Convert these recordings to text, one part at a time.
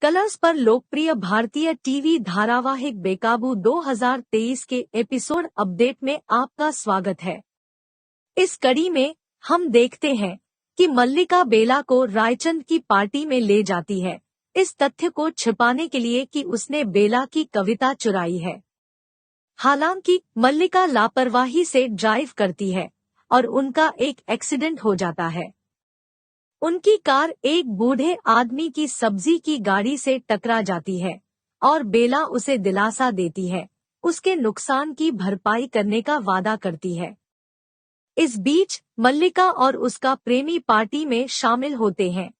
Colours पर लोकप्रिय भारतीय टीवी धारावाहिक बेकाबू 2023 के एपिसोड अपडेट में आपका स्वागत है। इस कड़ी में हम देखते हैं कि मल्लिका बेला को रायचंद की पार्टी में ले जाती है, इस तथ्य को छिपाने के लिए कि उसने बेला की कविता चुराई है। हालांकि मल्लिका लापरवाही से ड्राइव करती है और उनका एक एक्सीडेंट हो जाता है। उनकी कार एक बूढ़े आदमी की सब्जी की गाड़ी से टकरा जाती है और बेला उसे दिलासा देती है, उसके नुकसान की भरपाई करने का वादा करती है। इस बीच मल्लिका और उसका प्रेमी पार्टी में शामिल होते हैं,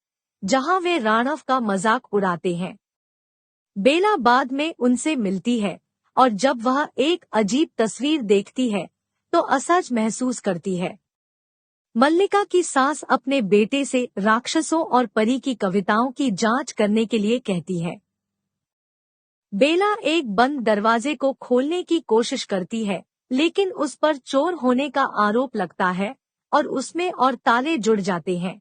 जहां वे राणव का मजाक उड़ाते हैं। बेला बाद में उनसे मिलती है और जब वह एक अजीब तस्वीर देखती है तो असहज महसूस करती है। मल्लिका की सास अपने बेटे से राक्षसों और परी की कविताओं की जांच करने के लिए कहती है। बेला एक बंद दरवाजे को खोलने की कोशिश करती है, लेकिन उस पर चोर होने का आरोप लगता है और उसमें और ताले जुड़ जाते हैं।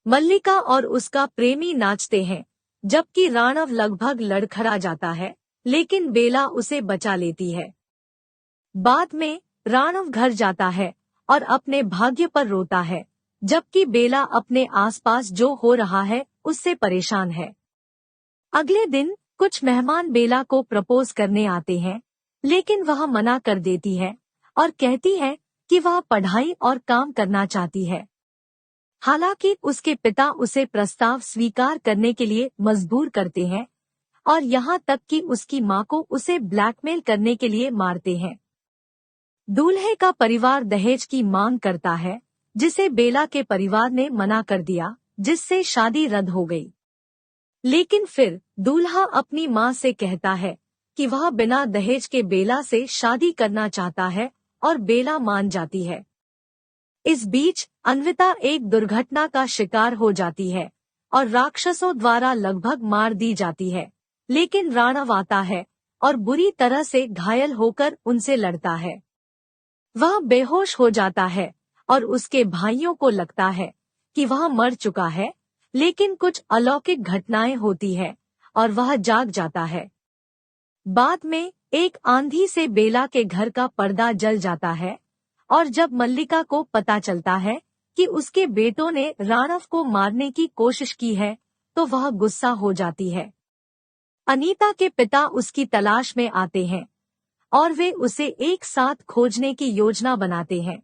मल्लिका और उसका प्रेमी नाचते हैं, जबकि राणव लगभग लड़खड़ा जाता है, लेकिन बेला उसे बचा लेती है। बाद में राणव घर जाता है और अपने भाग्य पर रोता है, जबकि बेला अपने आसपास जो हो रहा है उससे परेशान है। अगले दिन कुछ मेहमान बेला को प्रपोज करने आते हैं, लेकिन वह मना कर देती है और कहती है कि वह पढ़ाई और काम करना चाहती है। हालांकि उसके पिता उसे प्रस्ताव स्वीकार करने के लिए मजबूर करते हैं और यहाँ तक कि उसकी माँ को उसे ब्लैकमेल करने के लिए मारते हैं। दूल्हे का परिवार दहेज की मांग करता है, जिसे बेला के परिवार ने मना कर दिया, जिससे शादी रद्द हो गई। लेकिन फिर दूल्हा अपनी मां से कहता है कि वह बिना दहेज के बेला से शादी करना चाहता है और बेला मान जाती है। इस बीच अन्विता एक दुर्घटना का शिकार हो जाती है और राक्षसों द्वारा लगभग मार दी जाती है, लेकिन राणव आता है और बुरी तरह से घायल होकर उनसे लड़ता है। वह बेहोश हो जाता है और उसके भाइयों को लगता है कि वह मर चुका है, लेकिन कुछ अलौकिक घटनाएं होती है और वह जाग जाता है। बाद में एक आंधी से बेला के घर का पर्दा जल जाता है और जब मल्लिका को पता चलता है कि उसके बेटों ने राणव को मारने की कोशिश की है, तो वह गुस्सा हो जाती है। अनीता के पिता उसकी तलाश में आते हैं और वे उसे एक साथ खोजने की योजना बनाते हैं।